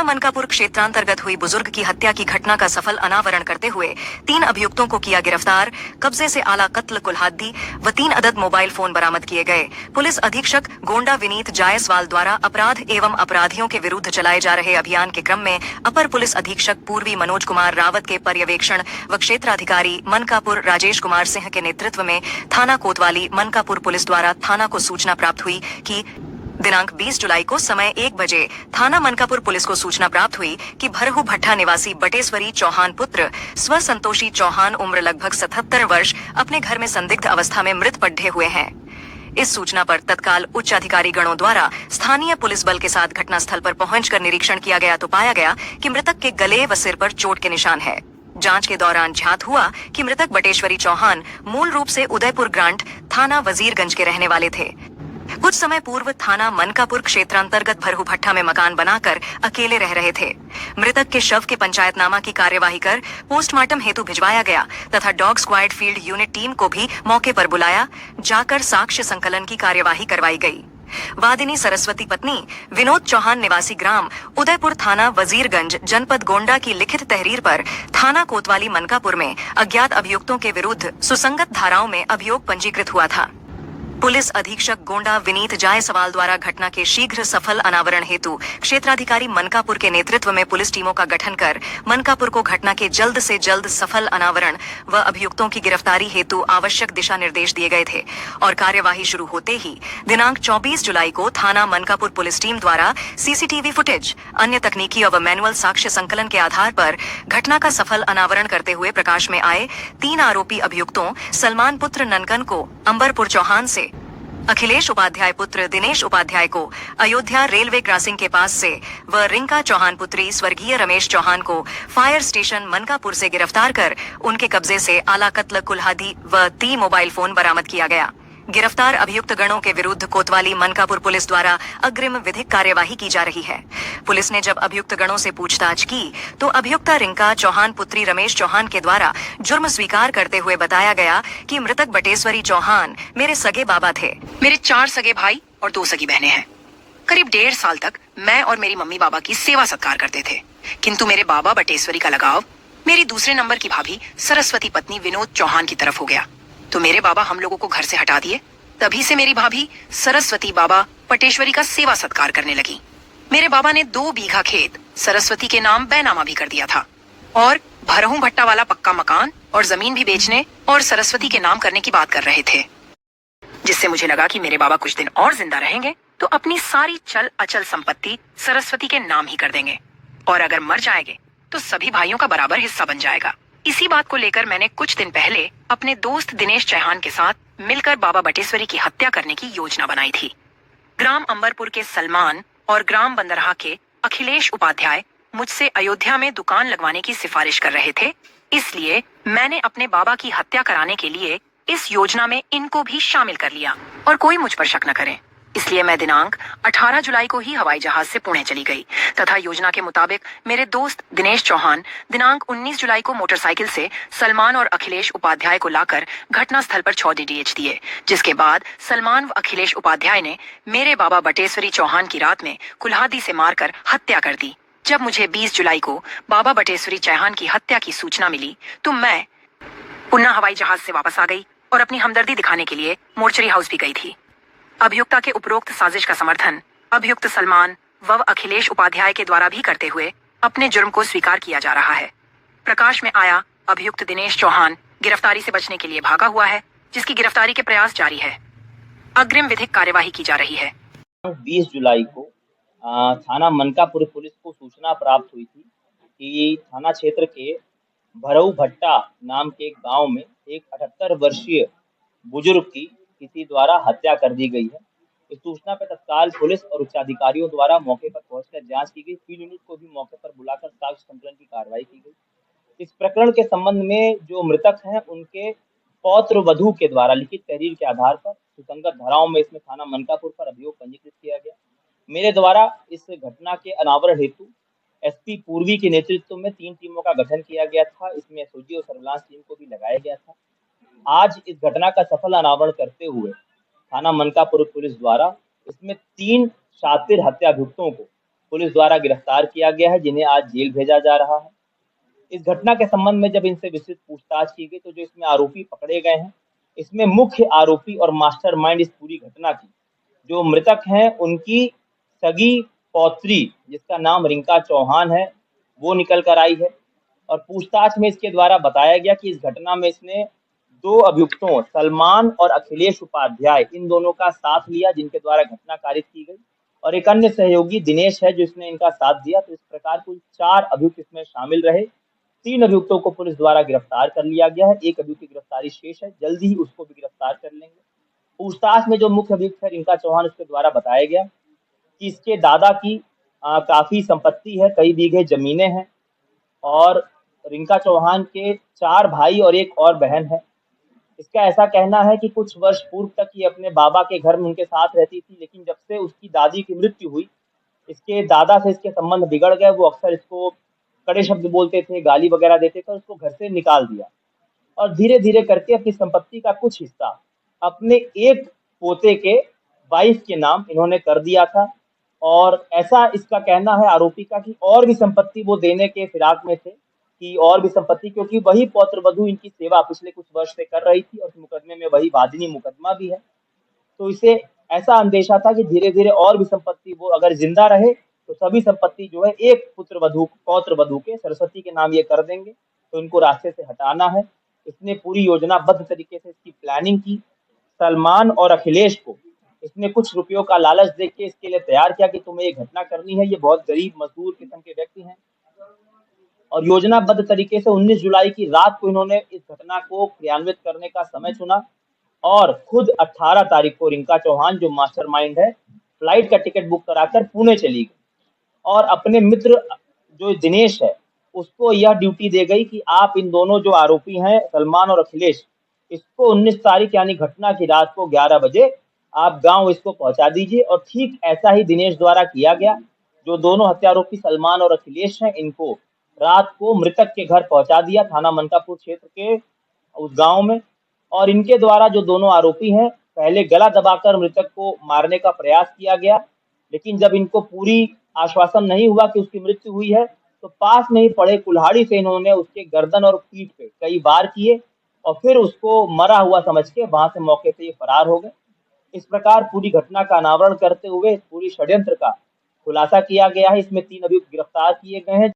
मनकापुर क्षेत्रांतर्गत हुई बुजुर्ग की हत्या की घटना का सफल अनावरण करते हुए 3 अभियुक्तों को किया गिरफ्तार। कब्जे से आला कत्ल कुल्हादी व 3 अदद मोबाइल फोन बरामद किए गए। पुलिस अधीक्षक गोंडा विनीत जायसवाल द्वारा अपराध एवं अपराधियों के विरुद्ध चलाए जा रहे अभियान के क्रम में अपर पुलिस अधीक्षक पूर्वी मनोज कुमार रावत के पर्यवेक्षण व क्षेत्राधिकारी मनकापुर राजेश कुमार सिंह के नेतृत्व में थाना कोतवाली मनकापुर पुलिस द्वारा थाना को सूचना प्राप्त हुई कि दिनांक 20 जुलाई को समय 1 बजे थाना मनकापुर पुलिस को सूचना प्राप्त हुई कि भरहू भट्टा निवासी बटेश्वरी चौहान पुत्र स्व संतोषी चौहान उम्र लगभग 77 वर्ष अपने घर में संदिग्ध अवस्था में मृत पड्ढे हुए हैं। इस सूचना पर तत्काल उच्च अधिकारी गणों द्वारा स्थानीय पुलिस बल के साथ घटनास्थल पर पहुंचकर निरीक्षण किया गया तो पाया गया कि मृतक के गले व सिर पर चोट के निशान है। जांच के दौरान ज्ञात हुआ कि मृतक बटेश्वरी चौहान मूल रूप से उदयपुर ग्रांट थाना वजीरगंज के रहने वाले थे। कुछ समय पूर्व थाना मनकापुर क्षेत्रांतर्गत भरहू भट्टा में मकान बनाकर अकेले रह रहे थे। मृतक के शव के पंचायतनामा की कार्यवाही कर पोस्टमार्टम हेतु भिजवाया गया तथा dog squad field unit team को भी मौके पर बुलाया जाकर साक्ष्य संकलन की कार्यवाही करवाई गई। वादिनी सरस्वती पत्नी विनोद चौहान निवासी ग्राम उदयपुर थाना वजीरगंज जनपद गोंडा की लिखित तहरीर पर थाना कोतवाली मनकापुर में अज्ञात अभियुक्तों के विरुद्ध सुसंगत धाराओं में अभियोग पंजीकृत हुआ था। पुलिस अधीक्षक गोंडा विनीत जायसवाल द्वारा घटना के शीघ्र सफल अनावरण हेतु क्षेत्राधिकारी मनकापुर के नेतृत्व में पुलिस टीमों का गठन कर मनकापुर को घटना के जल्द से जल्द सफल अनावरण व अभियुक्तों की गिरफ्तारी हेतु आवश्यक दिशा निर्देश दिए गए थे और कार्यवाही शुरू होते ही दिनांक 24 जुलाई को थाना मनकापुर पुलिस टीम द्वारा सीसीटीवी फुटेज, अन्य तकनीकी व मैनुअल साक्ष्य संकलन के आधार पर घटना का सफल अनावरण करते हुए प्रकाश में आए 3 आरोपी अभियुक्तों सलमान पुत्र ननकन को अंबरपुर चौहान से, अखिलेश उपाध्याय पुत्र दिनेश उपाध्याय को अयोध्या रेलवे क्रॉसिंग के पास से व रिंका चौहान पुत्री स्वर्गीय रमेश चौहान को फायर स्टेशन मनकापुर से गिरफ्तार कर उनके कब्जे से आला कत्ल कुल्हादी व 3 मोबाइल फोन बरामद किया गया। गिरफ्तार अभियुक्त गणों के विरुद्ध कोतवाली मनकापुर पुलिस द्वारा अग्रिम विधिक कार्यवाही की जा रही है। पुलिस ने जब अभियुक्त गणों से पूछताछ की तो अभियुक्ता रिंका चौहान पुत्री रमेश चौहान के द्वारा जुर्म स्वीकार करते हुए बताया गया कि मृतक बटेश्वरी चौहान मेरे सगे बाबा थे। मेरे 4 सगे भाई और 2 सगी बहनें हैं। करीब 1.5 साल तक मैं और मेरी मम्मी बाबा की सेवा सत्कार करते थे, किंतु मेरे बाबा बटेश्वरी का लगाव मेरी दूसरे नंबर की भाभी सरस्वती पत्नी विनोद चौहान की तरफ हो गया, तो मेरे बाबा हम लोगों को घर से हटा दिए। तभी से मेरी भाभी सरस्वती बाबा बटेश्वरी का सेवा सत्कार करने लगी। मेरे बाबा ने 2 बीघा खेत सरस्वती के नाम बैनामा भी कर दिया था और भरहू भट्टा वाला पक्का मकान और जमीन भी बेचने और सरस्वती के नाम करने की बात कर रहे थे, जिससे मुझे लगा कि मेरे बाबा कुछ दिन और जिंदा रहेंगे तो अपनी सारी चल अचल संपत्ति सरस्वती के नाम ही कर देंगे और अगर मर जाएंगे तो सभी भाइयों का बराबर हिस्सा बन जाएगा। इसी बात को लेकर मैंने कुछ दिन पहले अपने दोस्त दिनेश चौहान के साथ मिलकर बाबा बटेश्वरी की हत्या करने की योजना बनाई थी। ग्राम अंबरपुर के सलमान और ग्राम बंदरहा के अखिलेश उपाध्याय मुझसे अयोध्या में दुकान लगवाने की सिफारिश कर रहे थे, इसलिए मैंने अपने बाबा की हत्या कराने के लिए इस योजना में इनको भी शामिल कर लिया और कोई मुझ पर शक न करे। इसलिए मैं दिनांक 18 जुलाई को ही हवाई जहाज से पुणे चली गई तथा योजना के मुताबिक मेरे दोस्त दिनेश चौहान दिनांक 19 जुलाई को मोटरसाइकिल से सलमान और अखिलेश उपाध्याय को लाकर घटनास्थल पर 6 DDH दिए, जिसके बाद सलमान व अखिलेश उपाध्याय ने मेरे बाबा बटेश्वरी चौहान की रात में कुल्हादी से मारकर हत्या कर दी। जब मुझे 20 जुलाई को बाबा बटेश्वरी चौहान की हत्या की सूचना मिली तो मैं पुनः हवाई जहाज से वापस आ गई और अपनी हमदर्दी दिखाने के लिए मोर्चरी हाउस भी गई थी। अभियुक्ता के उपरोक्त साजिश का समर्थन अभियुक्त सलमान व अखिलेश उपाध्याय के द्वारा भी करते हुए अपने जुर्म को स्वीकार किया जा रहा है। प्रकाश में आया अभियुक्त दिनेश चौहान गिरफ्तारी से बचने के लिए भागा हुआ है, जिसकी गिरफ्तारी के प्रयास जारी है। अग्रिम विधिक कार्यवाही की जा रही है। 20 जुलाई को थाना मनकापुर पुलिस को सूचना प्राप्त हुई थी कि थाना क्षेत्र के भरहू भट्टा नाम के गांव में एक 78 वर्षीय बुजुर्ग की किसी द्वारा हत्या कर दी गई है। इस सूचना पर तत्काल पुलिस और उच्चाधिकारियों द्वारा मौके पर पहुंचकर जांच की गई। फील्ड यूनिट को भी मौके पर बुलाकर साक्ष्य संकलन की कार्रवाई की गई। इस प्रकरण के संबंध में जो मृतक हैं उनके पौत्र वधू के द्वारा लिखित तहरीर के आधार पर सुसंगत धाराओं में इसमें थाना मनकापुर पर अभियोग पंजीकृत किया गया। मेरे द्वारा इस घटना के अनावरण हेतु SP पूर्वी के नेतृत्व में 3 टीमों का गठन किया गया था। इसमें SOG और सर्विलांस टीम को भी लगाया गया था। आज इस घटना का सफल अनावरण करते हुए थाना मनकापुर पुलिस द्वारा इसमें 3 शातिर हत्या अभियुक्तों को पुलिस द्वारा गिरफ्तार किया गया है, जिन्हें आज जेल भेजा जा रहा है। इस घटना के संबंध में जब इनसे विस्तृत पूछताछ की गई तो जो इसमें आरोपी पकड़े गए हैं, इसमें मुख्य आरोपी और मास्टरमाइंड इस पूरी घटना की जो मृतक हैं उनकी सगी पौत्री जिसका नाम रिंका चौहान है, वो निकल कर आई है। और पूछताछ में इसके द्वारा बताया गया कि इस घटना में इसने दो अभियुक्तों सलमान और अखिलेश उपाध्याय इन दोनों का साथ लिया, जिनके द्वारा घटना कारित की गई, और एक अन्य सहयोगी दिनेश है जिसने इनका साथ दिया। तो इस प्रकार कुल 4 अभियुक्त इसमें शामिल रहे। 3 अभियुक्तों को पुलिस द्वारा गिरफ्तार कर लिया गया है। एक अभियुक्त की गिरफ्तारी शेष है, जल्दी ही उसको भी गिरफ्तार कर लेंगे। पूछताछ में जो मुख्य अभियुक्त है रिंका चौहान, उसके द्वारा बताया गया कि इसके दादा की काफी संपत्ति है, कई बीघे जमीनें हैं, और रिंका चौहान के 4 भाई और एक और बहन है। इसका ऐसा कहना है कि कुछ वर्ष पूर्व तक ये अपने बाबा के घर में उनके साथ रहती थी, लेकिन जब से उसकी दादी की मृत्यु हुई, इसके दादा से इसके संबंध बिगड़ गए। वो अक्सर इसको कड़े शब्द बोलते थे, गाली वगैरह देते थे, और उसको घर से निकाल दिया। और धीरे-धीरे करके अपनी संपत्ति का कुछ हिस्सा अपने एक पोते के वाइफ के नाम इन्होंने कर दिया था। और ऐसा इसका कहना है आरोपी का कि और भी संपत्ति वो देने के फिराक में थे, कि और भी संपत्ति, क्योंकि वही पौत्र वधू इनकी सेवा पिछले कुछ वर्ष से कर रही थी और इस मुकदमे में वही वादिनी मुकदमा भी है। तो इसे ऐसा अंदेशा था कि धीरे-धीरे और भी संपत्ति वो अगर जिंदा रहे तो सभी संपत्ति जो है एक पौत्र वधू के सरस्वती के नाम ये कर देंगे, तो इनको रास्ते से हटाना है। इसने पूरी योजनाबद्ध तरीके से इसकी प्लानिंग की। सलमान और अखिलेश को इसने कुछ रुपयों का लालच देके के इसके लिए तैयार किया कि तुम्हें ये घटना करनी है। ये बहुत गरीब मजदूर किस्म के व्यक्ति हैं, और योजनाबद्ध तरीके से 19 जुलाई की रात को इन्होंने इस घटना को क्रियान्वित करने का समय चुना, और खुद 18 तारीख को रिंका चौहान जो मास्टरमाइंड है, फ्लाइट का टिकट बुक कराकर पुणे चली गई, और अपने मित्र जो दिनेश है उसको यह ड्यूटी दे गई कि आप इन दोनों जो आरोपी हैं सलमान और अखिलेश, इसको 19 तारीख यानी घटना की रात को 11 बजे आप गांव इसको पहुंचा दीजिए। और ठीक ऐसा ही दिनेश द्वारा किया गया। जो दोनों हत्यारोपी सलमान और अखिलेश हैं, इनको रात को मृतक के घर पहुंचा दिया, थाना मनकापुर क्षेत्र के उस गांव में। और इनके द्वारा जो दोनों आरोपी हैं, पहले गला दबाकर मृतक को मारने का प्रयास किया गया, लेकिन जब इनको पूरी आश्वासन नहीं हुआ कि उसकी मृत्यु हुई है, तो पास में ही पड़े कुल्हाड़ी से इन्होंने उसके गर्दन और पीठ पे कई बार किए, और फिर उसको मरा हुआ समझ के वहां से मौके से ये फरार हो गए। इस प्रकार पूरी घटना का अनावरण करते हुए इस पूरी षड्यंत्र का खुलासा किया गया है। इसमें 3 अभियुक्त गिरफ्तार किए गए हैं।